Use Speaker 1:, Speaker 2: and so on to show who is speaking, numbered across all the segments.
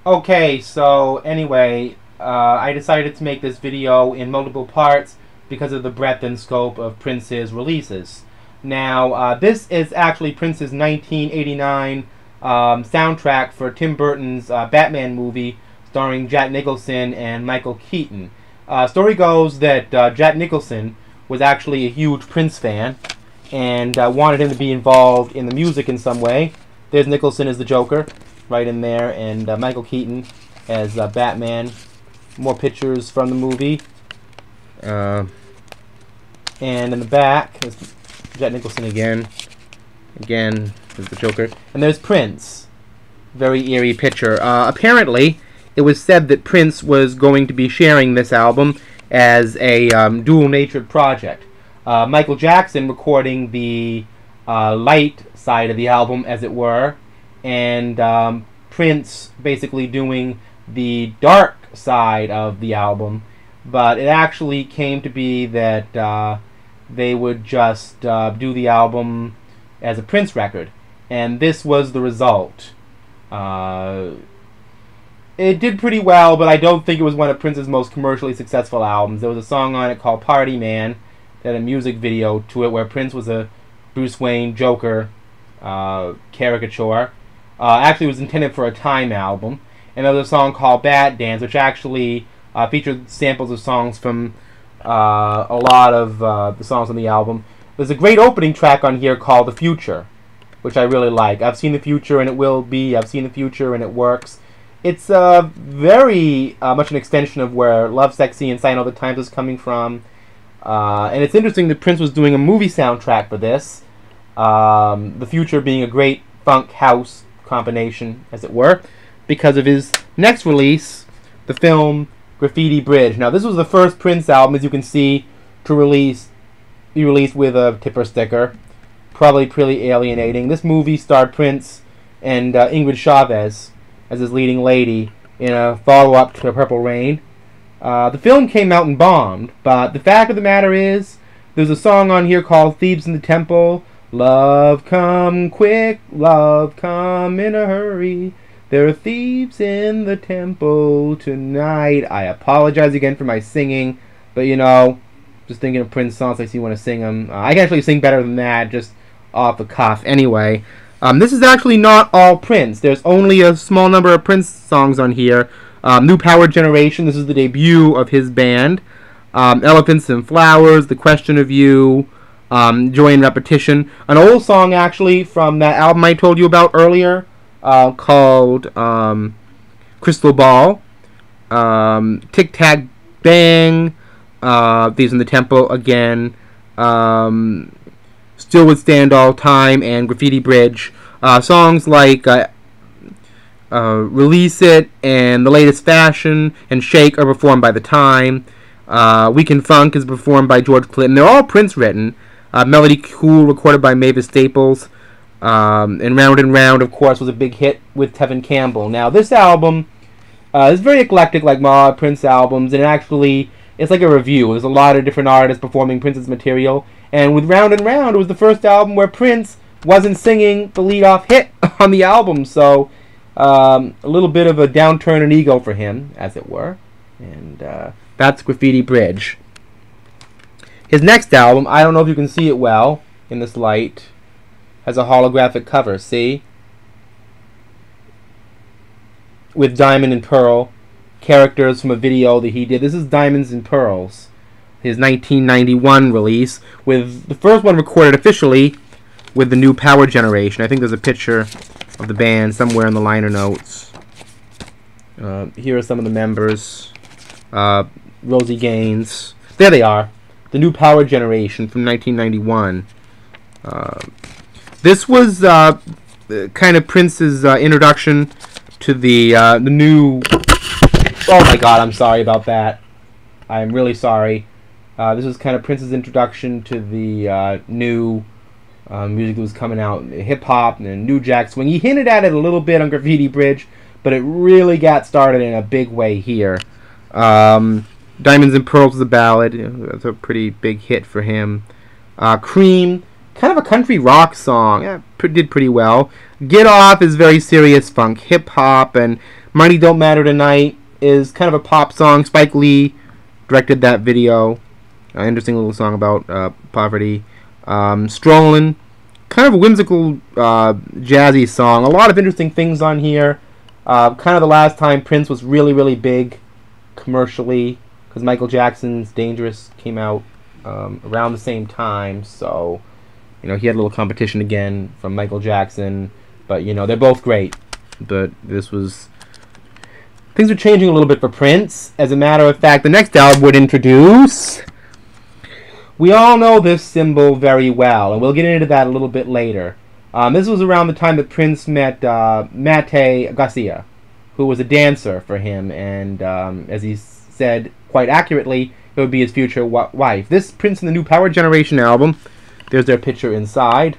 Speaker 1: Okay, so anyway, I decided to make this video in multiple parts because of the breadth and scope of Prince's releases. Now, this is actually Prince's 1989 soundtrack for Tim Burton's Batman movie starring Jack Nicholson and Michael Keaton. Story goes that Jack Nicholson was actually a huge Prince fan and wanted him to be involved in the music in some way. There's Nicholson as the Joker, right in there, and Michael Keaton as Batman. More pictures from the movie. And in the back, there's Jack Nicholson again. Again, there's the Joker. And there's Prince. Very eerie picture. Apparently, it was said that Prince was going to be sharing this album as a dual-natured project. Michael Jackson recording the light side of the album, as it were, and Prince basically doing the dark side of the album. But it actually came to be that they would just do the album as a Prince record, and this was the result. It did pretty well, but I don't think it was one of Prince's most commercially successful albums. There was a song on it called Party Man that had a music video to it where Prince was a Bruce Wayne Joker caricature. Actually, it was intended for a Time album. And there was a song called Bad Dance, which actually featured samples of songs from a lot of the songs on the album. There's a great opening track on here called The Future, which I really like. I've seen the future and it will be. I've seen the future and it works. It's very much an extension of where Love, Sexy, and Sign All the Times is coming from. And it's interesting that Prince was doing a movie soundtrack for this. The Future being a great funk house combination, as it were, because of his next release, the film Graffiti Bridge. Now, this was the first Prince album, as you can see, to be released with a tipper sticker. Probably pretty alienating. This movie starred Prince and Ingrid Chavez as his leading lady in a follow-up to Purple Rain. The film came out and bombed, but the fact of the matter is, there's a song on here called Thieves in the Temple. Love come quick, love come in a hurry. There are thieves in the temple tonight. I apologize again for my singing, but you know, just thinking of Prince songs, I see want to sing them. I can actually sing better than that, just off the cuff. Anyway, this is actually not all Prince. There's only a small number of Prince songs on here. New Power Generation, this is the debut of his band. Elephants and Flowers, The Question of You, Joy and Repetition. An old song, actually, from that album I told you about earlier, called Crystal Ball. Tic Tac Bang, Thieves in the Temple again, Still Would Stand All Time, and Graffiti Bridge. Songs like Release It and The Latest Fashion and Shake are performed by The Time. Weekend Funk is performed by George Clinton. They're all Prince written. Melody Cool recorded by Mavis Staples. And Round, of course, was a big hit with Tevin Campbell. Now, this album is very eclectic, like my Prince albums, and actually, it's like a review. There's a lot of different artists performing Prince's material. And with Round, it was the first album where Prince wasn't singing the lead-off hit on the album. So, a little bit of a downturn in ego for him, as it were. And that's Graffiti Bridge. His next album, I don't know if you can see it well in this light, has a holographic cover, see? With Diamond and Pearl, characters from a video that he did. This is Diamonds and Pearls, his 1991 release, with the first one recorded officially with the New Power Generation. I think there's a picture of the band somewhere in the liner notes. Here are some of the members. Rosie Gaines. There they are. The New Power Generation from 1991. This was kind of Prince's introduction to the new... Oh my god, I'm sorry about that. I'm really sorry. This was kind of Prince's introduction to the new music that was coming out, hip-hop and New Jack Swing. He hinted at it a little bit on Graffiti Bridge, but it really got started in a big way here. Diamonds and Pearls is a ballad. That's a pretty big hit for him. Cream, kind of a country rock song. Yeah, did pretty well. Get Off is very serious funk, hip hop, and Money Don't Matter Tonight is kind of a pop song. Spike Lee directed that video. Interesting little song about poverty. Strollin', kind of a whimsical, jazzy song. A lot of interesting things on here. Kind of the last time Prince was really, really big commercially, because Michael Jackson's Dangerous came out around the same time, so he had a little competition again from Michael Jackson, but they're both great. But things are changing a little bit for Prince. As a matter of fact, the next album would introduce, we all know this symbol very well, and we'll get into that a little bit later. This was around the time that Prince met Mate Garcia, who was a dancer for him, and as he said quite accurately, it would be his future wife. This Prince and the New Power Generation album, there's their picture inside.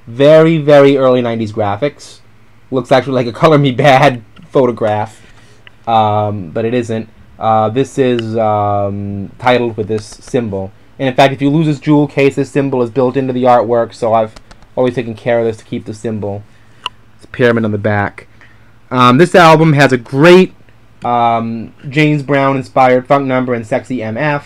Speaker 1: Very, very early 90s graphics. Looks actually like a Color Me Bad photograph, but it isn't. This is titled with this symbol. And in fact, if you lose this jewel case, this symbol is built into the artwork, so I've always taken care of this to keep the symbol. It's a pyramid on the back. This album has a great James Brown-inspired funk number in Sexy MF.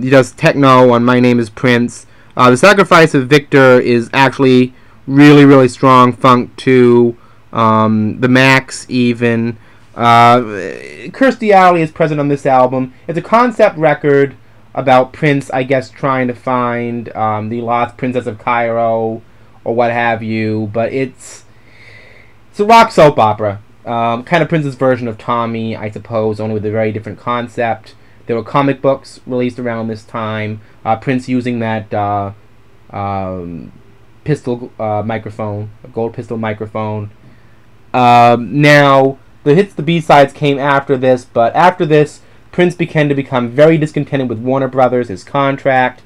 Speaker 1: He does techno on My Name is Prince. The Sacrifice of Victor is actually really, really strong funk too. The Max even. Kirstie Alley is present on this album. It's a concept record about Prince, I guess, trying to find the lost Princess of Cairo or what have you. But it's a rock soap opera. Kind of Prince's version of Tommy, I suppose, only with a very different concept. There were comic books released around this time. Prince using that pistol microphone, a gold pistol microphone. Now, the hits, the B-sides came after this, but after this, Prince began to become very discontented with Warner Brothers, his contract,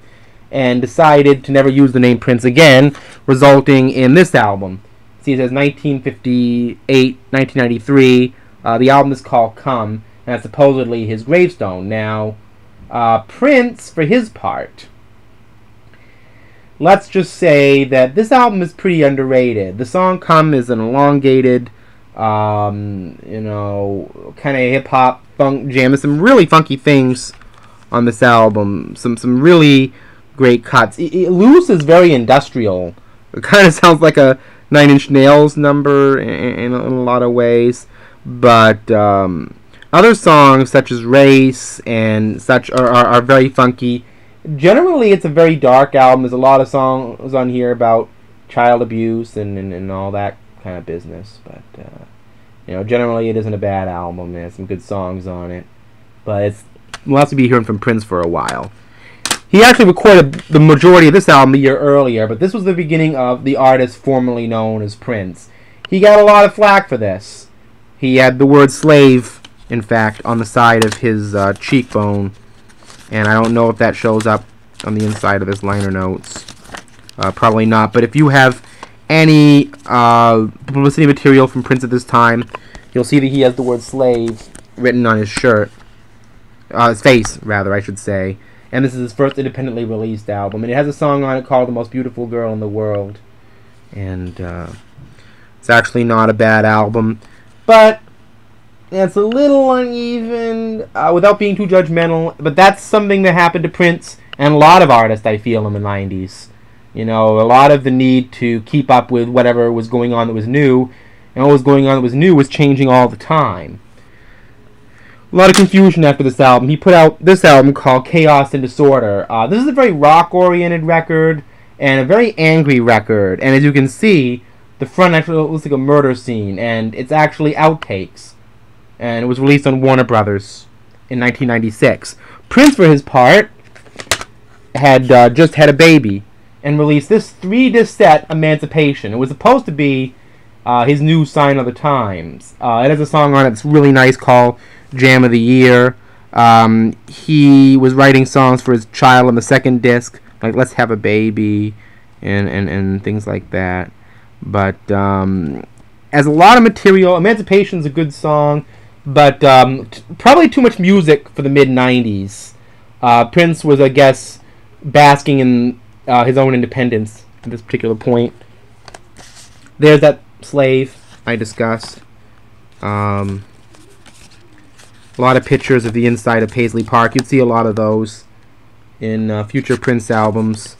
Speaker 1: and decided to never use the name Prince again, resulting in this album. See, it says 1958, 1993. The album is called Come, and that's supposedly his gravestone. Now, Prince, for his part, let's just say that this album is pretty underrated. The song Come is an elongated, kind of hip-hop funk jam. There's some really funky things on this album. Some really great cuts. Loose is very industrial. It kind of sounds like a Nine Inch Nails number in a lot of ways. But other songs such as Race and such are very funky. Generally, it's a very dark album. There's a lot of songs on here about child abuse and all that kind of business. But, generally it isn't a bad album. There's some good songs on it. But we'll have to be hearing from Prince for a while. He actually recorded the majority of this album a year earlier, but this was the beginning of the artist formerly known as Prince. He got a lot of flack for this. He had the word slave, in fact, on the side of his cheekbone. And I don't know if that shows up on the inside of his liner notes. Probably not. But if you have any publicity material from Prince at this time, you'll see that he has the word slave written on his shirt. His face, rather, I should say. And this is his first independently released album. And it has a song on it called The Most Beautiful Girl in the World. And it's actually not a bad album. But it's a little uneven, without being too judgmental. But that's something that happened to Prince and a lot of artists, I feel, in the 90s. A lot of the need to keep up with whatever was going on that was new. And what was going on that was new was changing all the time. A lot of confusion after this album. He put out this album called Chaos and Disorder. This is a very rock-oriented record and a very angry record. And as you can see, the front actually looks like a murder scene. And it's actually outtakes. And it was released on Warner Brothers in 1996. Prince, for his part, had just had a baby and released this 3-disc set, Emancipation. It was supposed to be his new sign of the times. It has a song on it that's really nice called Jam of the Year. He was writing songs for his child on the second disc, like Let's Have a Baby and things like that. But as a lot of material, Emancipation's a good song, but probably too much music for the mid-90s. Prince was, I guess, basking in his own independence at this particular point. There's that slave I discussed. A lot of pictures of the inside of Paisley Park. You'd see a lot of those in future Prince albums.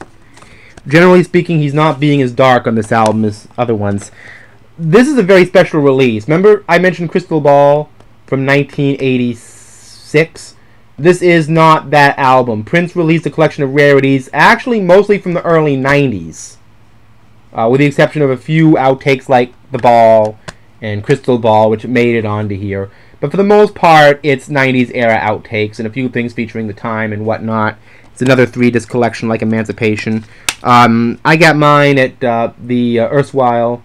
Speaker 1: Generally speaking, he's not being as dark on this album as other ones. This is a very special release. Remember I mentioned Crystal Ball from 1986? This is not that album. Prince released a collection of rarities, actually mostly from the early 90s. With the exception of a few outtakes like The Ball and Crystal Ball, which made it onto here. But for the most part, it's 90s era outtakes and a few things featuring the time and whatnot. It's another 3-disc collection like Emancipation. I got mine at the erstwhile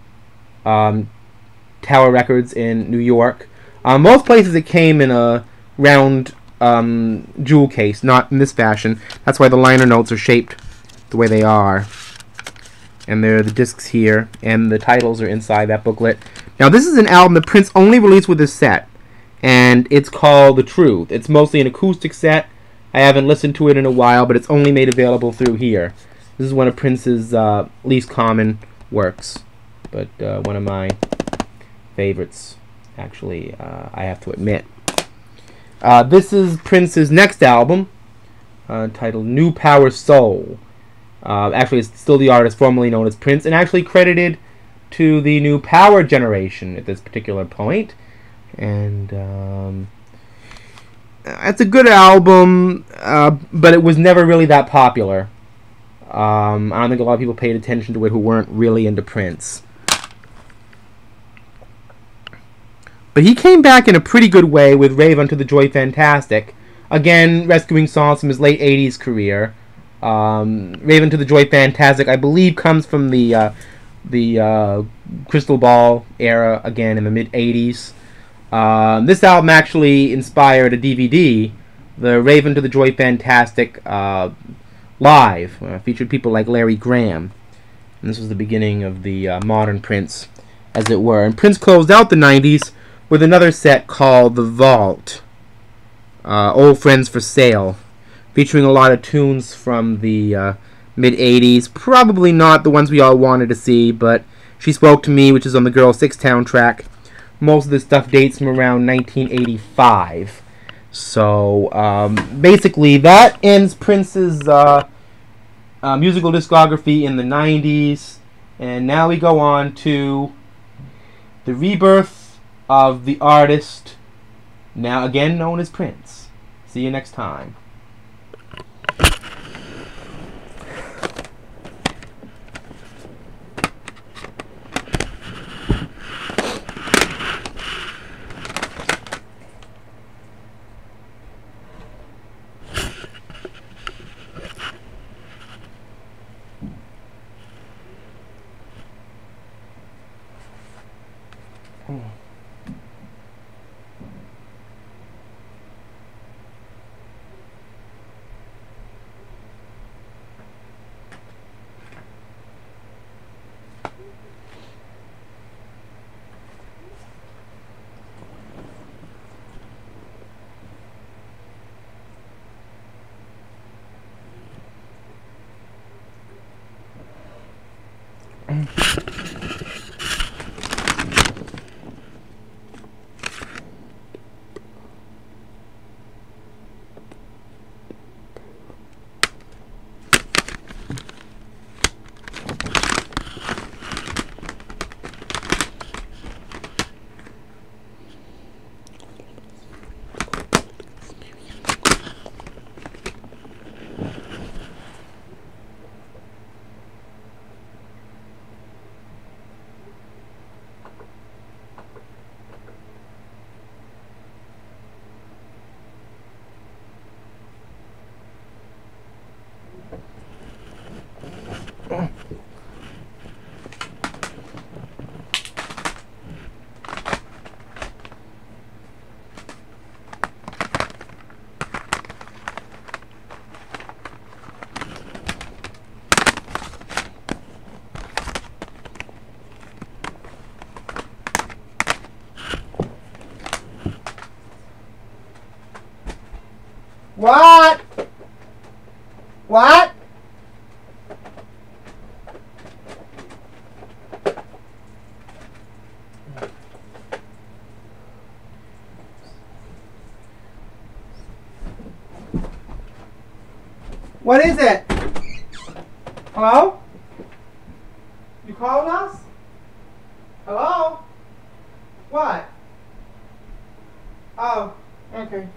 Speaker 1: Tower Records in New York. Most places it came in a round jewel case, not in this fashion. That's why the liner notes are shaped the way they are. And there are the discs here, and the titles are inside that booklet. Now this is an album that Prince only released with this set, and it's called The Truth. It's mostly an acoustic set. I haven't listened to it in a while, but it's only made available through here. This is one of Prince's least common works, but one of my favorites, actually, I have to admit. This is Prince's next album, titled New Power Soul. Actually, it's still the artist formerly known as Prince, and actually credited to the New Power generation at this particular point. And it's a good album, but it was never really that popular. I don't think a lot of people paid attention to it who weren't really into Prince. But he came back in a pretty good way with Rave Unto the Joy Fantastic, again rescuing songs from his late 80s career. Rave Unto the Joy Fantastic, I believe, comes from the Crystal Ball era, again in the mid 80s. This album actually inspired a DVD, the Rave Unto the Joy Fantastic Live, featured people like Larry Graham. And this was the beginning of the modern Prince, as it were. And Prince closed out the 90s with another set called The Vault, Old Friends for Sale, featuring a lot of tunes from the mid-80s. Probably not the ones we all wanted to see, but She Spoke to Me, which is on the Girl 6 Town track. Most of this stuff dates from around 1985. So, basically, that ends Prince's musical discography in the 90s. And now we go on to the rebirth of the artist, now again known as Prince. See you next time. What? What? What is it? Hello? You called us? Hello? What? Oh, okay.